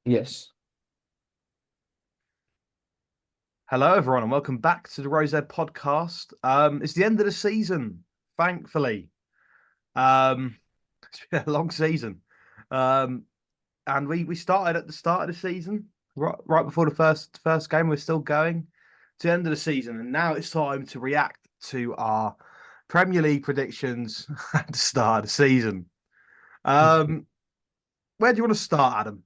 Yes. Hello, everyone, and welcome back to the Rose Ed podcast. It's the end of the season, thankfully. Um, it's been a long season, um, and we started at the start of the season, right before the first game. We're still going to the end of the season, and now it's time to react to our Premier League predictions at the start of the season. Um, where do you want to start, Adam?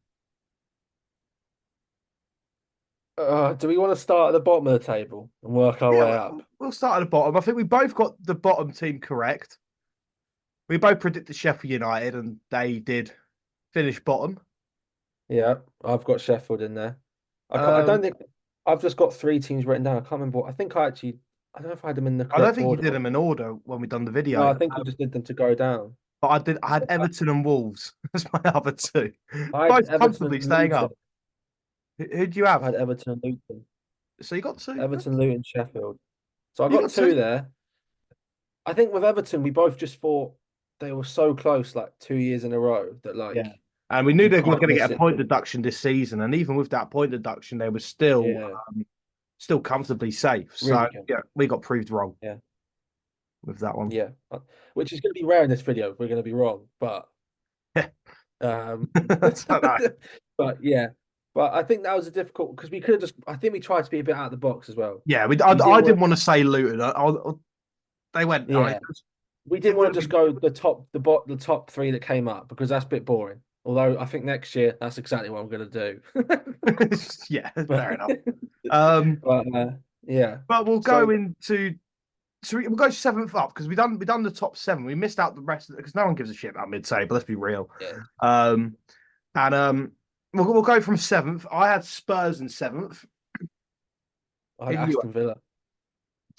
Do we want to start at the bottom of the table and work our Yeah, way up? we'll start at the bottom. I think we both got the bottom team correct. We both predicted Sheffield United, and they did finish bottom. Yeah, I've got Sheffield in there. I don't Um, think I've just got three teams written down. I can't remember. I think I don't know if I had them in the I don't correct think you order. did them in order when we done the No, video, I think we just did them to go down. but I did. I So had Everton and Wolves as my other two, I had both Everton comfortably and staying Luton. up. Who'd you I have? had Everton and Luton. So you got two. Everton, Luton, Sheffield. So I You got got two two. there. I think with Everton, we both just thought they were so close, like 2 years in a row, that Yeah, like and we knew you they were can't going to miss get a it. point deduction this season, and even with that point deduction, they were Yeah, still comfortably safe. So really good. yeah, we got proved wrong Yeah. with that one. Yeah, which is going to be rare in this video. We're going to be wrong, but um, So, no. but yeah, but I think that was a difficult because we could have just. I think we tried to be a bit out of the box as well. Yeah, We I didn't want didn't to. want to say Luton. They went. I mean, Yeah, we it didn't want would to have just go the top three that came up because that's a bit boring. Although I think next year that's exactly what I'm going to do. been. Yeah, but fair enough. Um, yeah, but we'll so go into we'll go seventh up because we done the top seven. We missed out the rest of it because no one gives a shit about mid table. Let's be real. yeah, Um, and we'll go from seventh. I had Spurs in seventh. I Who had do you? Aston Villa.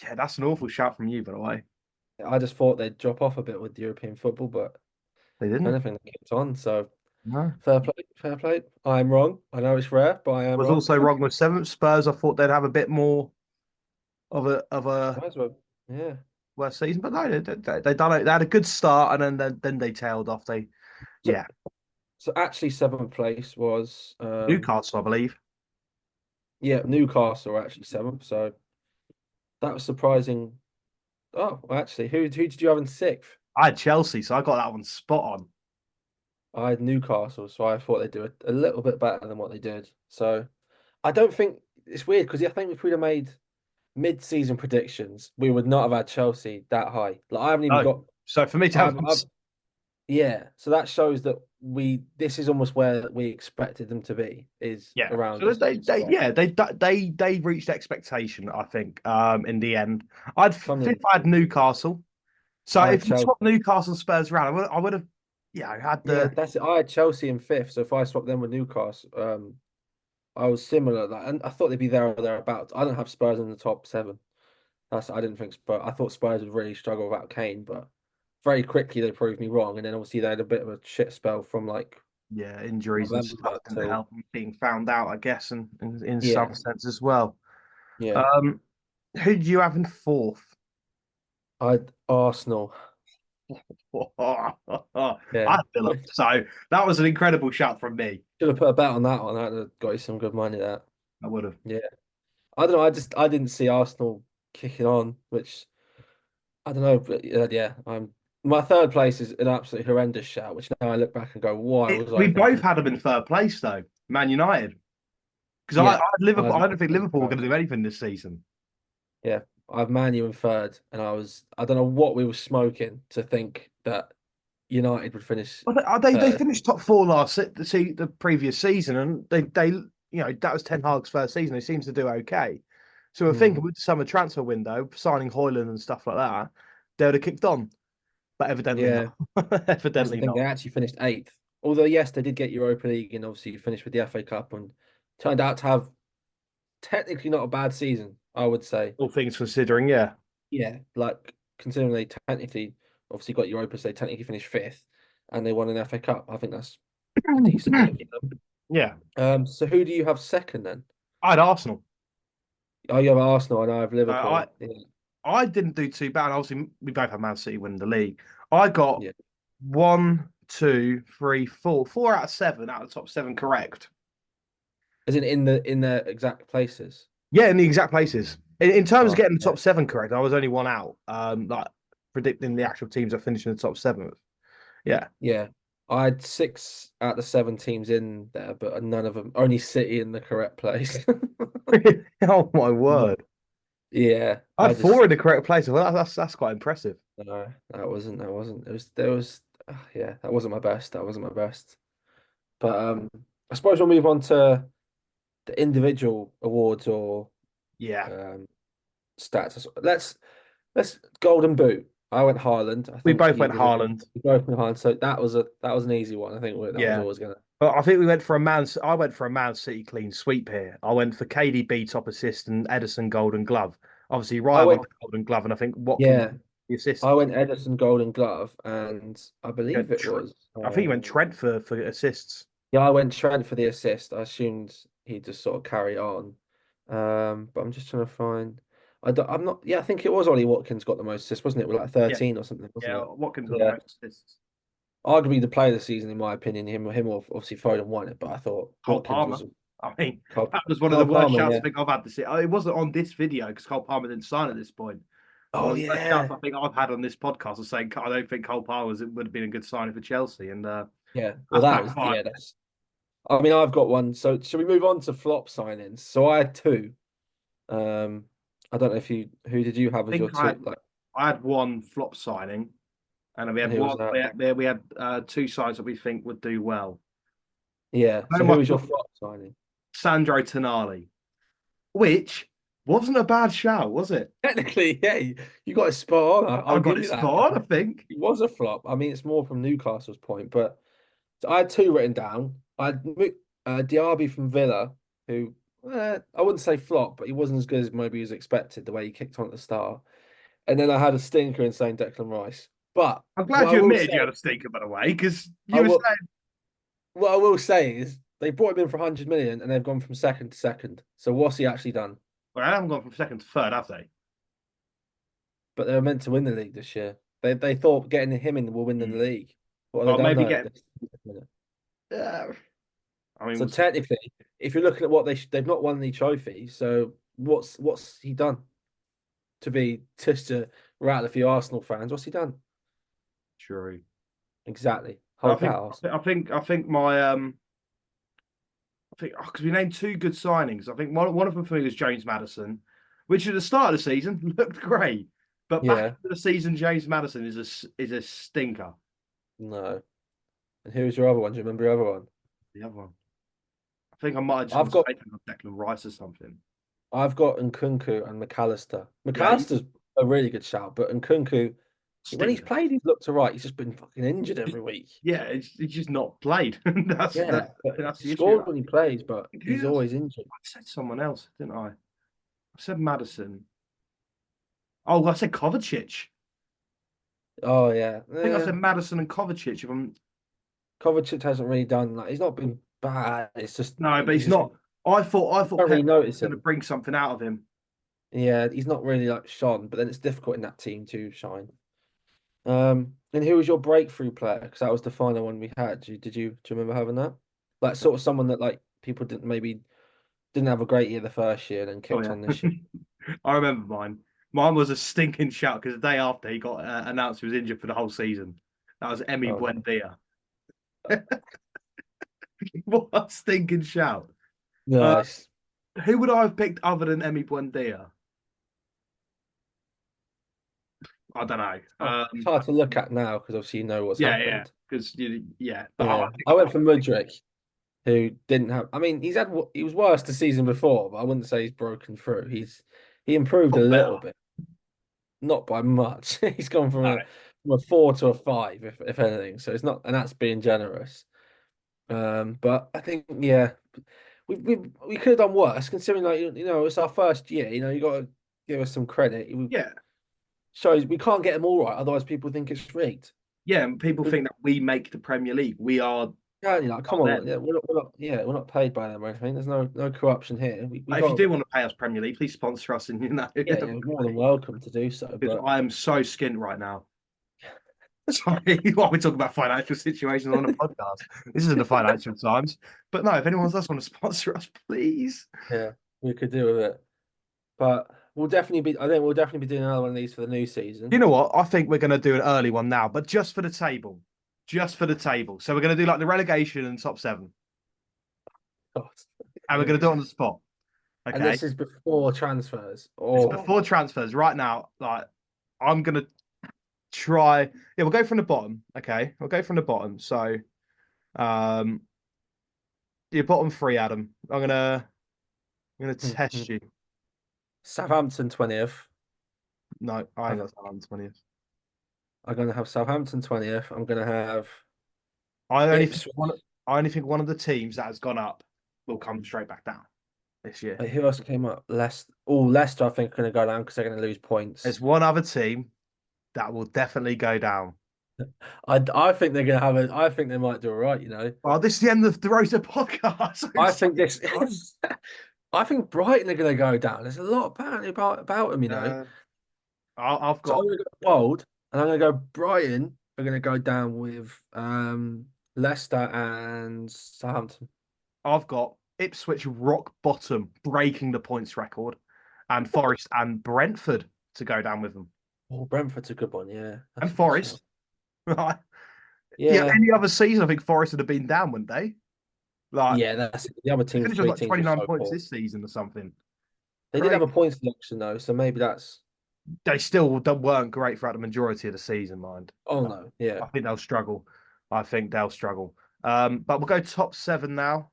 Yeah, that's an awful shout from you, by the way. I just thought they'd drop off a bit with European football, but They if didn't. anything, they kept on. So. No. Fair play, fair play. I am wrong. I know it's rare, but I am Was wrong. also wrong with seventh. Spurs. I thought they'd have a bit more of a Might as well. Yeah. worse season, but no, they done it. They had a good start, and then they tailed off. They So, yeah, so actually, seventh place was Newcastle, I believe. yeah, Newcastle were actually seventh. So that was surprising. Oh, well, actually, who did you have in sixth? I had Chelsea, so I got that one spot on. I had Newcastle, so I thought they'd do a little bit better than what they did. So I don't think it's weird because I think if we'd have made mid-season predictions, we would not have had Chelsea that high. Like I haven't even No. got. So for me to have I've Yeah, so that shows that this is almost where we expected them to be, is yeah, around so this they spot. yeah they reached expectation. I think in the end, I'd Funny fifth. enough, I had Newcastle. So I had if you swap Chelsea. Newcastle Spurs around, I would have yeah had Yeah, the that's it. I had Chelsea in fifth, so if I swapped them with Newcastle, I was similar. Like, and I thought they'd be there or thereabouts. I don't have Spurs in the top seven. I didn't think Spurs. I thought Spurs would really struggle without Kane, but very quickly they proved me wrong. And then obviously they had a bit of a shit spell from like yeah injuries and stuff November didn't till help them being found out. I guess and in yeah, some sense as well. yeah. Um, who do you have in fourth? I had Arsenal. I Yeah. had Villa. So that was an incredible shot from me. Should have put a bet on that one. I'd have got you some good money there. I would have. Yeah. I don't know. I didn't see Arsenal kicking on, which I don't know. But yeah, I'm my third place is an absolutely horrendous shout. Which now I look back and go, why was I We both thinking? had them in third place though, Man United. Because I Yeah, had I Liverpool. had I don't think Man Liverpool were going third. to do anything this season. Yeah, I have Man U in third, and I don't know what we were smoking to think that United would finish But they third. finished top four the previous season, and they that was Ten Hag's first season. He seems to do okay. So we're Hmm. thinking with the summer transfer window, signing Hoyland and stuff like that, they would have kicked on, but evidently not. Yeah, that's the Evidently thing. not. They actually finished eighth. Although yes, they did get Europa League, and obviously finished with the FA Cup, and turned out to have technically not a bad season, I would say. All things considering, yeah, Yeah, like considering they technically obviously got Europa, so they technically finished fifth, and they won an FA Cup. I think that's a decent year for them. yeah. So who do you have second then? I had Arsenal. Oh, you have Arsenal, and I have I Liverpool. Yeah, I didn't do too bad. Obviously, we both had Man City winning the league. I got yeah, one, two, three, four out of seven out of the top seven correct. As in the exact places. Yeah, in the exact places. In terms of Oh, getting the yeah. top seven correct, I was only one out. Like predicting the actual teams that finished in the top seven. Yeah. Yeah. I had six out of the seven teams in there, but none of them, only City in the correct place. Oh my Yeah. word. Yeah, I had four in the correct place. Well, that's quite impressive. no, that wasn't, there was, yeah, that wasn't my best. That wasn't my best. But I suppose we'll move on to the individual awards or Yeah. um, stats. Let's Golden Boot. I went Haaland. I We think both he went deserved it. Haaland. We both went Haaland. So that was an easy one. I think that was Yeah. always gonna. But I think we went for a man. I went for a Man City clean sweep here. I went for KDB top assist and Edison Golden Glove. Obviously, I Ryan went went, for Golden Glove, and I think Watkins yeah, the assist. I went Edison Golden Glove, and I You believe went it was. I think you went Trent for assists. Yeah, I went Trent for the assist. I assumed he'd just sort of carry on. But I'm just trying to find. I'm not. Yeah, I think it was Ollie Watkins got the most assists, wasn't it? With like Yeah, 13 or something, wasn't yeah. it? Watkins got the Yeah. most assists. Arguably the player of the season, in my opinion. Him or obviously Foden won it, but I thought Cole Watkins Palmer. was I mean, Cole, that was one of the Cole worst Palmer. shouts I Yeah. think I've had to see. It wasn't on this video because Cole Palmer didn't sign at this point. One Oh of the worst shouts yeah, I think I've had on this podcast was saying I don't think Cole Palmer would have been a good signing for Chelsea, and yeah. Well, that's that was backfired. yeah. That's. I mean, I've got one. So should we move on to flop signings? So I had two. Um, I don't know if you who did you have I as your think two? Like, I had one flop signing, and we and had who was one. that? We had two sides that we think would do well. Yeah. I know So who my was your flop signing? Sandro Tonali, which wasn't a bad shout, was it? Technically, yeah, you got a spot on. I I'll got give it you that. spot on, I think. It was a flop. I mean, it's more from Newcastle's point, but so I had two written down. I had Diaby from Villa, who I wouldn't say flop, but he wasn't as good as maybe he was expected the way he kicked on at the start. And then I had a stinker in saying Declan Rice. But I'm what glad I you will admitted say, you had a stinker, by the way, because I you were will saying, what I will say is they brought him in for 100 million and they've gone from second to second. So what's he actually done? well, I haven't gone from second to third, have they? But they were meant to win the league this year. They thought getting him in will win them the Hmm. league. What have Well, they done? maybe No. get. I mean, So we'll see. technically, if you're looking at what they've not won any trophies. So what's he done to be just to rattle a few Arsenal fans? What's he done True. exactly? I Hulk think, out Arsenal. I think my I think because we named two good signings. I think one of them for me was James Madison, which at the start of the season looked great, but back Yeah, into the season, James Madison is a stinker. no. And who was your other one? Do you remember your other one? The other one, I think I might have just I've gone got straight for Declan Rice or something. I've got Nkunku and McAllister. Yeah, McAllister's a really good shout, but Nkunku, when he's stinker. played, he's looked all right. He's just been fucking injured every week. Yeah, it's just not played. that's Yeah, that's but that's he the issue. scores when he plays, but Who he's else? always injured. I said someone else, didn't I? I said Madison. Oh, I said Kovacic. Oh yeah, I think I said Madison and Kovacic. If I'm Kovacic hasn't really done that. He's not been bad. It's just no, but he's he's just not. I thought don't Pep really was notice going to him. bring something out of him. Yeah, he's not really like shone, but then it's difficult in that team to shine. And who was your breakthrough player? Because that was the final one we had. Do you remember having that? Like sort of someone that like people didn't have a great year the first year and then Oh kicked yeah, on this year. I remember mine. Mine was a stinking shout because the day after he got announced he was injured for the whole season. That was Emi Oh no. Buendia. What a stinking shout! Uh, Nice. who would I have picked other than Emi Buendia? I don't know. Oh, it's hard to look at now because obviously you know what's Yeah, happened. because yeah, but I Yeah. think I went for Mudryk, who didn't have I mean, he was worse the season before, but I wouldn't say he's broken through. He improved a got better. little bit, not by much. He's gone No, from a four to a five, if anything. So it's not, and that's being generous. But I think yeah, we could have done worse considering like it's our first year. You got to give us some credit. We yeah, shows we can't get them all right, otherwise people think it's rigged. yeah. And people think that we make the Premier League. We are Yeah, like come not on, them. yeah, we're not paid by them or anything. There's no corruption here. We If you got do want to pay us Premier League, please sponsor us, and yeah, you're more than welcome to do so. because But I am so skint right now. Sorry, why are we talking about financial situations on a podcast? This isn't the financial times. But no, if anyone does want to sponsor us, please. Yeah, we could do with it. But we'll definitely be. I think we'll definitely be doing another one of these for the new You season. know what? I think we're going to do an early one now, but just for the table. Just for the table. So we're going to do like the relegation and top seven. God. And we're going to do it on the spot. And Okay. this is before transfers. It's Oh, before transfers. Right now, like I'm gonna try. Yeah, we'll go from the bottom. Okay. We'll go from the bottom. So um your bottom three, Adam. I'm gonna test you. Southampton 20th. No, I ain't got Southampton 20th. I'm gonna have Southampton 20th. I'm gonna have I only think Ipswich. one I only think one of the teams that has gone up will come straight back down this year. Wait, who else came up? Leicester. Oh, Leicester, I think, are going to go down because they're going to lose points. There's one other team that will definitely go down. I think they're going to have a. I think they might do all right. You know, Oh, this is the end of the Rosa podcast. I'm I so think this. sorry. I think Brighton are going to go down. There's a lot apparently about them. You know, Uh, I've so I'm got going to go bold, and I'm going to go Brighton are going to go down with Leicester and Southampton. I've got Ipswich rock bottom, breaking the points record, and Forest and Brentford to go down with them. Oh, Brentford's a good one. Yeah, And that's a good shout. Forest, right? Yeah, Yeah, any other season, I think Forest would have been down, wouldn't they? Like, yeah. That's the other they teams. finished with Three like teams were 29 so points poor. this season or something. They did have Great. a points deduction though, so maybe that's. They still weren't great throughout the majority of the season, mind. Oh no, yeah. I think they'll struggle. I think they'll struggle. But we'll go top seven now.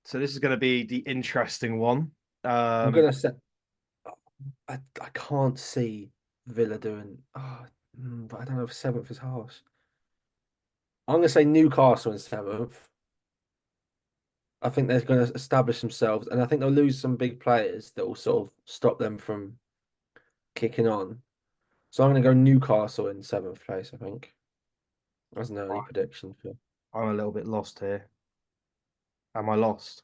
So this is going to be the interesting one. I'm Um, gonna say I can't see Villa doing. Oh, but I don't know if seventh is harsh. I'm gonna say Newcastle in seventh. I think they're gonna establish themselves, and I think they'll lose some big players that will sort of stop them from kicking on. So I'm gonna go Newcastle in seventh place. I think as an early prediction for. I'm a little bit lost here. Am I lost?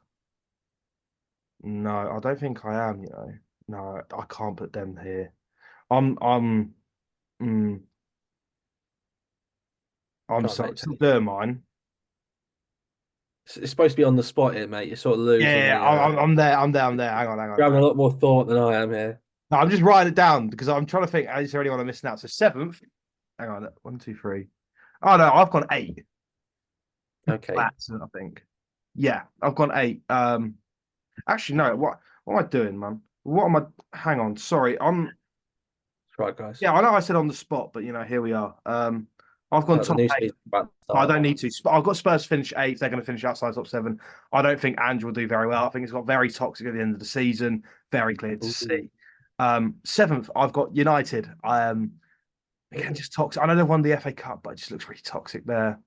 No, I don't think I am, you know. No, I can't put them here. I'm mm, I'm Go on, sorry. mate. Still doing mine. It's supposed to be on the spot here, mate. You're sort of losing Yeah, the. I'm there. I'm there. I'm there. Hang You're on. having a lot more thought than I am here. No, I'm just writing it down because I'm trying to think. Is there anyone I'm missing out? So seventh. Hang on. One, two, three. Oh no, I've gone eight. Okay, That's I think. Yeah, I've gone eight. Actually, no. What am I doing, man? What am I? Hang on. Sorry. right, guys. Yeah, I know I said on the spot, but here we are. I've gone The top new eight. season's about to I start. don't need to. I've got Spurs finish eighth. They're going to finish outside top seven. I don't think Andrew will do very well. I think it's got very toxic at the end of the season. Very clear to Ooh. see. Seventh, I've got United. Again, just toxic. I know they've won the FA Cup, but it just looks really toxic there.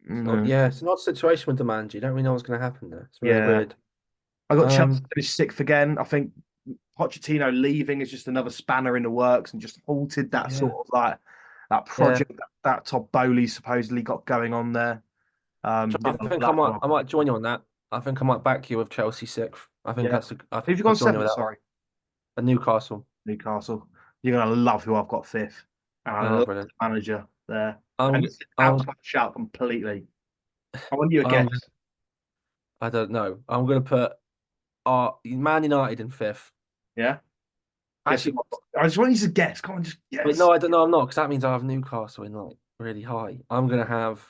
Mm, Yeah, it's an odd situation with demand. You don't really know what's going to happen there. It's very yeah, weird. I got Chelsea Um, finished sixth again. I think Pochettino leaving is just another spanner in the works and just halted that yeah, sort of like that yeah. project that Todd Bowley supposedly got going on there. I Didn't allow think that to I happen. might join you on that. I think I might back you with Chelsea sixth. Yeah. I think Who've you I'll gone join you with seventh? that one. Sorry. And Newcastle. Newcastle. You're gonna love who I've got fifth, and I Oh, love brilliant. the manager there. And I'm it's I'm outside shout completely. I want you to I'm guess. I don't know. I'm gonna put Man United in fifth. Yeah, guess who? Actually, I just want you to guess. Come on, just wait, guess. no, I don't know. I'm not because that means I have Newcastle in like really high. I'm gonna have.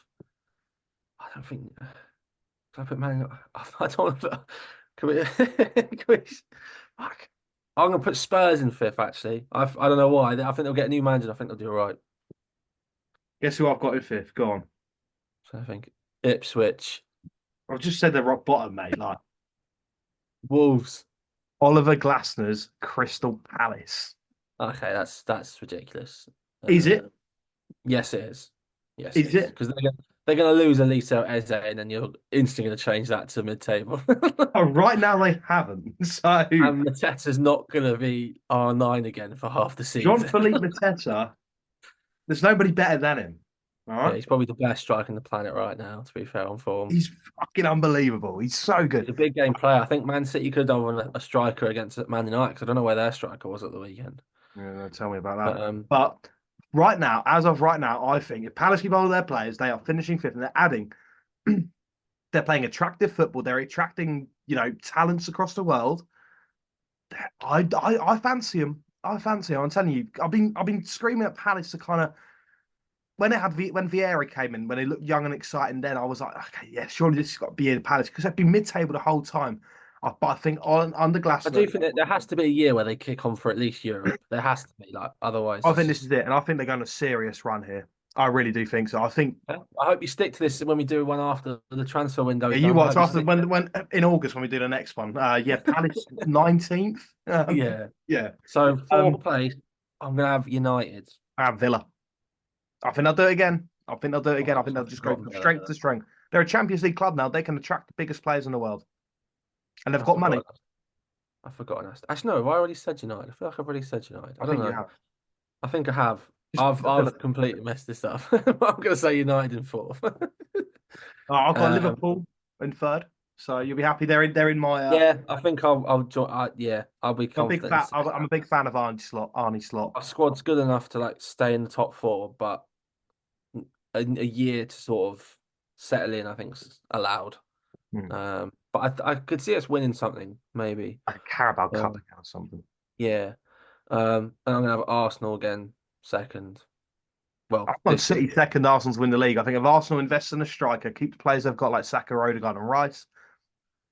I don't think. Can I put Man? I don't want to put. Can we? Can we fuck. I'm gonna put Spurs in fifth. Actually, I don't know why. I think they'll get a new manager. I think they'll do all right. Guess who I've got in fifth? Go on. So I think Ipswich, I've just said they're rock bottom, mate. Like Wolves. Oliver Glasner's Crystal Palace. Okay, that's ridiculous. Is Uh, it? yes, it is. Yes, it Is is it? because they're gonna lose Elisa Eze, and then you're instantly gonna change that to mid-table. Oh, right now they haven't. So And Mateta's not gonna be R9 again for half the John season. Philippe Mateta, there's nobody better than him. All Yeah, right. he's probably the best striker on the planet right now, to be fair on form. He's fucking unbelievable. He's so good. He's a big game player. I think Man City could have done a striker against Man United 'cause I don't know where their striker was at the weekend. Yeah, tell me about But that. But right now, as of right now, I think if Palace keep hold of their players, they are finishing fifth and they're adding. They're playing attractive football. They're attracting, talents across the world. I fancy them. I fancy them. I'm telling you, I've been screaming at Palace to kind of when Vieira came in, when they looked young and exciting. Then I was like, okay, yeah, surely this has got to be in Palace because they've been mid-table the whole time. But I think on under I Glasner, do think that there has to be a year where they kick on for at least Europe. There has to be, like, otherwise I it's think this just. is it, and I think they're going a serious run here. I really do think so. I think Yeah. I hope you stick to this when we do one after the transfer window yeah, is you done. I watch hope you after stick to it. when in August when we do the next one. Yeah, Palace 19th. Yeah. Yeah. So fourth Um, place, I'm gonna have United. and Villa. I think they'll do it again. I think they'll do it again. I Oh, think they'll I've just go forgotten from Villa. strength to strength. They're a Champions League club now. They can attract the biggest players in the world, and they've I've got money. forgotten. I've forgotten. Actually, no. Have I already said United? I feel like I've already said United. I I don't think you know. have. I think I have. Just Villa. I've completely messed this up. I'm gonna say United in fourth. I've got um, Liverpool in third, so you'll be happy. They're in my. yeah, I think I'll join. Yeah, I'll be I'm a big confident in fan. saying I'm that. a big fan of Arnie Slot. Arnie Slot. Our squad's good enough to like stay in the top four, but a year to sort of settle in, I think's allowed. Hmm. But I could see us winning something, maybe. Like a Carabao Cup Um, again or something. yeah. And I'm gonna have Arsenal again second. Well, I've gone this City season. second, Arsenal's win the league. I think if Arsenal invests in a striker, keep the players they've got like Saka, Odegaard, and Rice.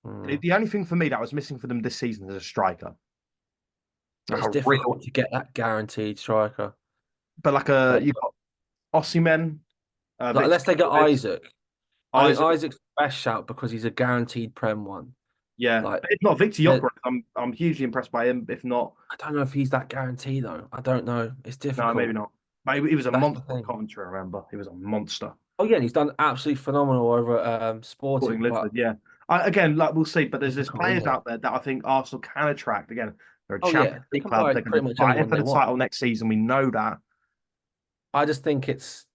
Mm. The only thing for me that was missing for them this season is a striker. Like It's a real, difficult to get that guaranteed striker. but like Uh, you've got Osimhen, like, Victor unless they get Gyokeres, Isaac. I think Isaac. Isaac's the best shout because he's a guaranteed Prem one. Yeah, Like, but if not Victor I Gyokeres, I'm hugely impressed by him. If not, don't know if he's that guaranteed though. I don't know. It's no, maybe difficult. not. But he was a That's the monster at thing. Coventry. I remember he was a monster. Oh yeah, and he's done absolutely phenomenal over Sporting Sporting, but Lisbon, yeah. Again, like we'll see, but there's difficult, isn't players it? out there that I think Arsenal can attract. Again, they're a Oh yeah, Champions they League can club. buy They're going to pretty be much fighting anyone for they the want. title next season. We know that. I just think it's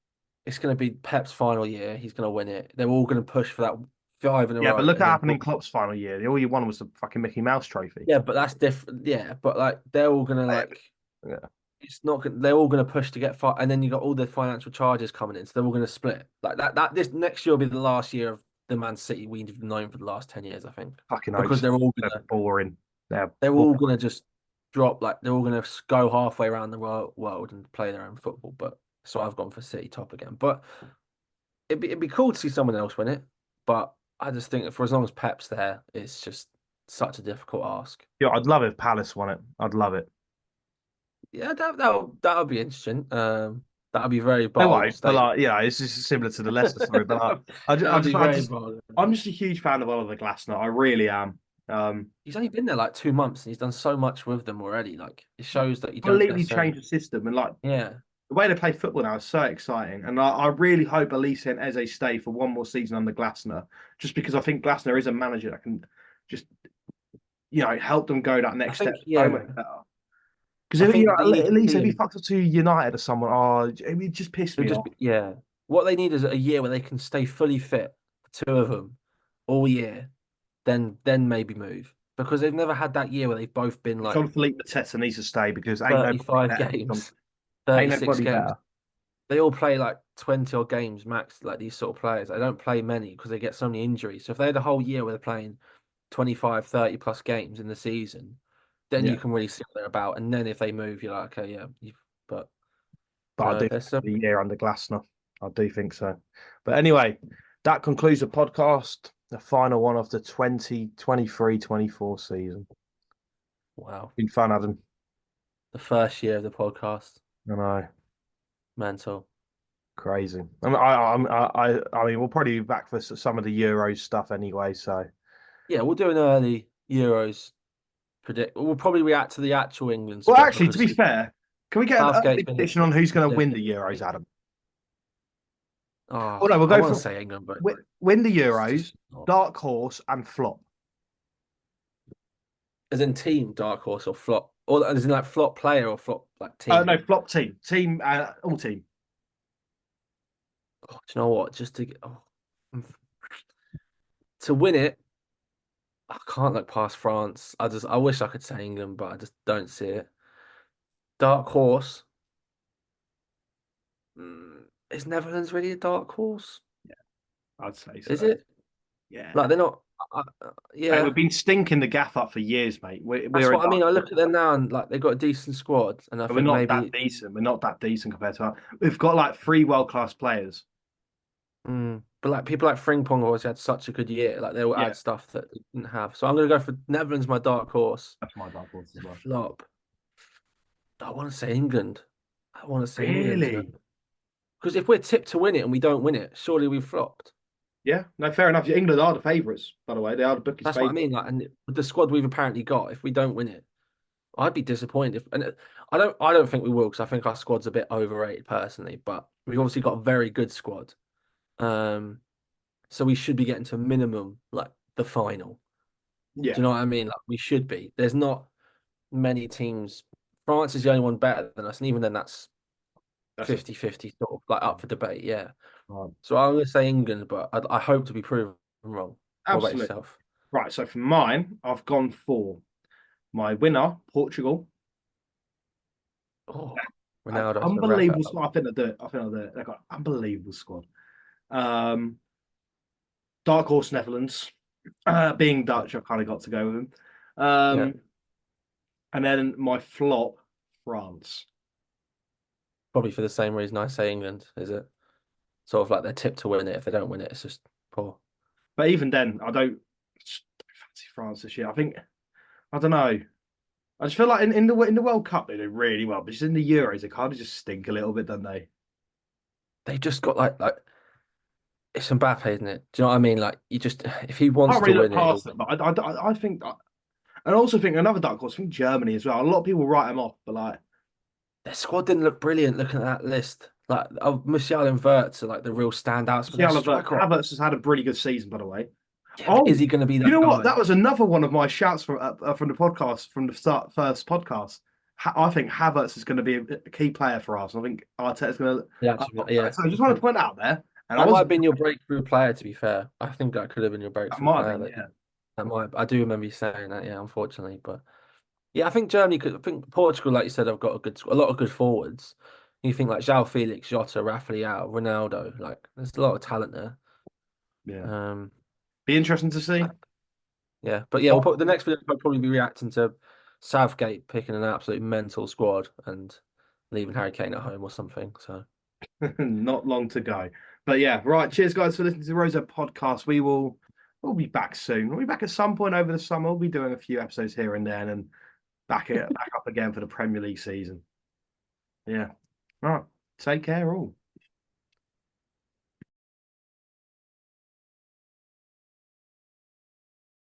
going to be Pep's final year. He's going to win it. They're all going to push for that five in a Yeah, but row, look what and then happened in Klopp's final year. All you won was the fucking Mickey Mouse trophy. yeah, but that's different. Yeah, but like they're all going to Yeah, like yeah. it's not. They're all going to push to get far, and then you got all the financial charges coming in, so they're all going to split like that. This next year will be the last year of the Man City we've known for the last 10 years, I think, Fucking because hopes. They're boring. They're they're boring. all going to just drop like they're all going to go halfway around the world and play their own football. But so I've gone for City top again, but. It'd be cool to see someone else win it, but I just think that for as long as Pep's there, it's just such a difficult ask. Yeah, I'd love if Palace won it. I'd love it. Yeah, that'll be interesting. That'll be very They bold won't, but statement. like, it's just similar to the Leicester story. But That'll be very bold. I'm just a huge fan of Oliver Glasner. I really am. He's only been there like 2 months, and he's done so much with them already. Like it shows that you don't Completely necessarily. changed the system, and like Yeah, the way they play football now is so exciting. And I really hope Elise and Eze stay for one more season under Glasner, just because I think Glasner is a manager that can just help them go that I next step think so yeah, much better. Because I if think they need at to least see if he him. fucked up to United or someone, it would just piss It'll me just off. be yeah. What they need is a year where they can stay fully fit, two of them, all year. Then maybe move because they've never had that year where they've both been like John Philippe Mateta needs to stay because ain't nobody 35 better. games, Ain't 36 nobody games. better. They all play like 20 odd games max, like these sort of players. They don't play many because they get so many injuries. So if they had a whole year where they're playing 25, 30 plus games in the season, then you Yeah, can really see what they're about. And then if they move, you're like, okay, yeah. But but I no, do think there's some. the year under Glasner. I do think so. But anyway, that concludes the podcast. The final one of the 2023-24 season. Wow. Been fun, Adam. The first year of the podcast. I know, Mental. crazy. I mean, we'll probably be back for some of the Euros stuff anyway. So, Yeah, we'll do an early Euros predict. We'll probably react to the actual England well, squad actually, to because be fair, can we get an Southgate's early been prediction on who's going to yeah. win the Euros, Adam? Oh Oh, no, we'll I go want to for say England, but win the it's Euros, just not. dark horse, and flop. As in team dark horse or flop, or as in like flop player or flop like team. No, flop team, all team. Oh, do you know what? Just to get to win it, I can't look past France. I wish I could say England, but I just don't see it. Dark horse. Is Netherlands really a dark horse? Yeah, I'd say Is so. it? Yeah. Like they're not. Mate, Yeah, we've been stinking the gaff up for years, mate. that's We're a what I dark mean. I horse. look at them now and like they've got a decent squad, and I But we're think not that maybe. decent. We're not that decent compared to that. We've got like three world-class players. But like people like Frimpong always had such a good year. Like they will Yeah, add stuff that they didn't have. So I'm gonna go for Netherlands, my dark horse. that's my dark horse as The well. flop. I want to say England. I want to say England, you know, Really? because if we're tipped to win it and we don't win it, surely we've flopped. Yeah, no, fair enough. England are the favourites, by the way. They are the bookies' That's what I favourites. mean. Like, and with the squad we've apparently got, if we don't win it, I'd be disappointed. If, and I don't think we will because I think our squad's a bit overrated personally. But we've obviously got a very good squad. Um, so we should be getting to a minimum like the final. Do Yeah, you know what I mean? Like we should be. There's not many teams. France is the only one better than us, and even then that's that's a 50-50 sort of like up for debate. Yeah. right. So I'm going to say England, but I hope to be proven wrong. What about Absolutely. yourself? Right, so for mine, I've gone for my winner, Portugal. Oh, Ronaldo to wrap it Unbelievable up. squad. I think they'll do it. I think they'll do it. They've got an unbelievable squad. Um, Dark Horse Netherlands. Being Dutch, I've kind of got to go with them. Yeah, And then my flop, France. probably for the same reason I say England, is it? Sort of like they're tipped to win it. If they don't win it, it's just poor. But even then, I don't fancy France this year. I don't know. I just feel like in the World Cup they do really well, but just in the Euros they kind of just stink a little bit, don't they? They've just got like it's Mbappe, isn't it? Do you know what I mean? Like you just if he I wants can't to really look win it, he'll past them, but I think, and I also think another dark horse. I think Germany as well. A lot of people write them off, but like their squad didn't look brilliant looking at that list. Like of Musiala and Wirtz are like the real standouts, but their Musiala, striker, Havertz has had a pretty good season, by the way. yeah, but is Oh, he going to be you that know what? guy? That was another one of my shouts from the podcast from the start first podcast. I think Havertz is going to be a key player for us. I think Arteta's going to Yeah, unlock actually, yeah. that. So I just want to point out there, and I That might was have been your breakthrough player, to be fair. I think that could have been your that breakthrough might have player. been, yeah. That might. I do remember you saying that. Yeah, unfortunately, but yeah, I think Germany could. I think Portugal, like you said, have got a lot of good forwards. You think like João Felix, Jota, Rafael, Ronaldo. Like, there's a lot of talent there. Yeah. Um, Be interesting to see. yeah, but yeah, we'll put the next video. I'll probably be reacting to Southgate picking an absolute mental squad and leaving Harry Kane at home or something. So Not long to go. But yeah, right. Cheers, guys, for listening to the Rosa podcast. We'll be back soon. We'll be back at some point over the summer. We'll be doing a few episodes here and there, and then back up again for the Premier League season. Yeah. Right. Take care, all.